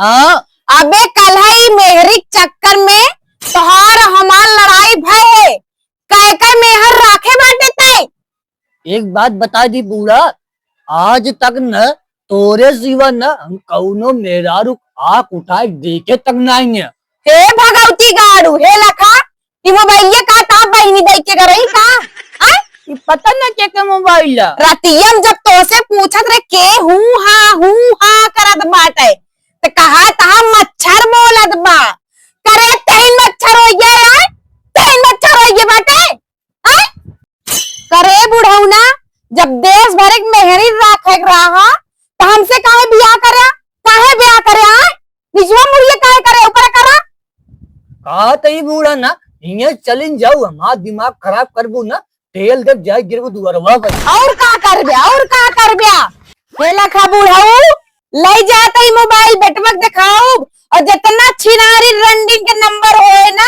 हाँ। अबे कल ही मेहरी चक्कर में तोहार हमार लड़ाई भय कह कह मेहर राखे बाटे तय। एक बात बता दी बूढ़ा, आज तक न तोरे सिवा न हम कौनो मेहरारू आंख उठाए देखे तक नहीं है। हे भगवती गाड़ू हे लखा कि मोबाइल का ता बहनी दई के करई का आ पता न के मोबाइल रतियम जब तोसे पूछत रे के हूँ हाँ करत बाटे तो कहा तहा मच्छर बोलत बा करे तीन मच्छर हो गया यार, तीन मच्छर हो गए बाटे आ करे बुढ़ौना जब देश भर एक मेहरी राखे रहा तो हमसे काहे ब्याह करे आ निजवा मुड़िए काहे करे ऊपर करा कहा तई बूढ़ा ना इन्हें चलिन जाऊ हमारा दिमाग खराब करबू ना तेल देख जाए गिरबू दुअरवा पर। और का कर ब्या हे लखा बुढ़ऊ ले जाता ही मोबाइल बेटमक दिखाओ और जितना छिनारी रंडिंग के नंबर होए ना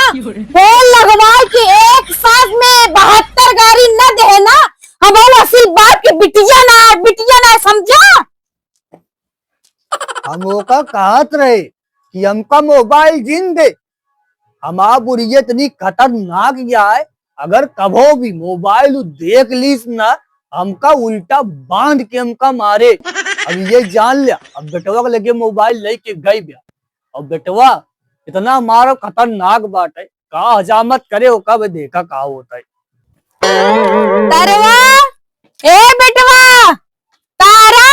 फोन लगवा के एक साथ में 72 गाड़ी न दे ना हम असल बात के बिटिया ना समझा। हम ओका कहत रहे कि हमका मोबाइल जिन दे, हमारा बुढ़िया इतनी खतरनाक है अगर कभो भी मोबाइल देख लीस ना हमका उल्टा बांध के हमका मारे। अब ये जान लिया, अब बेटवा के लगे मोबाइल लेके गई बिया और बेटवा इतना हमारा खतरनाक बात है का हजामत करे हो कब देखा का होता है। तरवा ए बेटवा तारा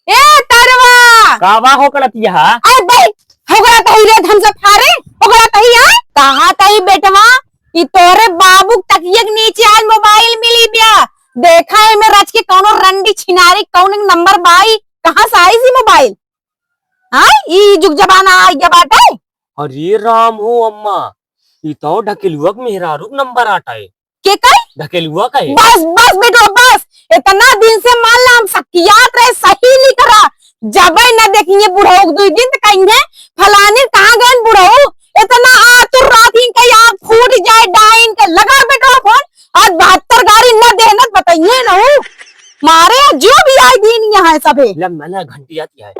ए तरवा कावा हो करतिया अरे भाई होगरा तही रे हम सब फारे होगरा तही आ कहा तही बेटवा कि तोरे बाबू तकिए के नीचे आज मोबाइल मिली बिया देखा है मैं रच के कौनो रंडी छिनारी कौन नंबर बाई कहां से आई सी मोबाइल हां ई जुग जमाना आ गया बाटे। अरे राम हो अम्मा ई तो ढकेलुआ के मेहरारू नंबर आटा है के कई ढकेलुआ का है। बस बेटो बस इतना दिन से मान ला हम सकियात रहे सही नहीं करा जब न देखिए बुढ़ऊ 2 दिन तो कहेंगे फलाने कहां गए बुढ़ऊ इतना आतुर राती के आंख फूट जाए डाइन के लगा बेटो फोन आज 72 गाड़ी न देना बताइए ना मारे जो भी आई दिन यहाँ सबे मैंने घंटी आती है।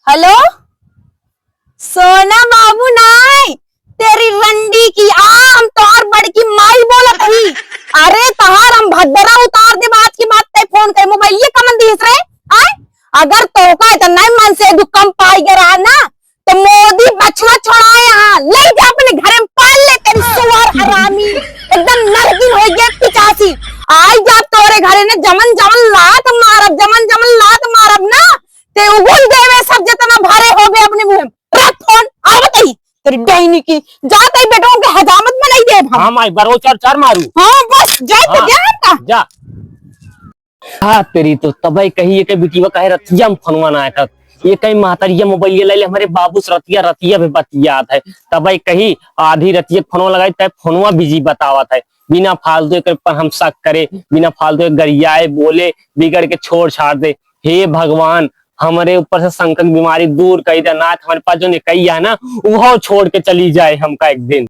हेलो सोना बाबू नाई तेरी रंडी की आम तोर बड़की माई बोलत ही अरे तहार हम भद्दरा उतार दे बात की बात ते फोन कर मोबाइल ये कमन दिस रे आय अगर तोका इतना मन से दुखम पाई गया ना तो मोदी बछवा छोड़ा यहाँ ले जा अपने घर में पाल ले तेरी सुअर हरामी एकदम नरगिन हो गया 85 आई जा तोरे घरे ने जमन लात मारब ना ते उगल देवे सब जितना भारे हो गए अपने मुंह में रख फोन आ बताई तेरी बहनी की जाते ही बेटों के हजामत में नहीं दे हां माई बरो चार मारू हां बस जा जा हाँ तेरी तो तबई कही के बिटिया कहे रतिया में फोनवा ना आया ये कहीं मातरिया मोबाइल ले ले हमारे बाबू रतिया भी बतिया है तबई कही आधी रतिया फोनवा लगाई तब फोनवा बिजी बतावत है बिना फालतू के पर हम शक करे बिना फालतू के गरियाए बोले बिगड़ के छोड़ छाड़ दे। हे भगवान हमारे ऊपर से संकट बीमारी दूर कर दे ना हमारे पास जो निकैया है ना वो छोड़ के चली जाए हमका एक दिन।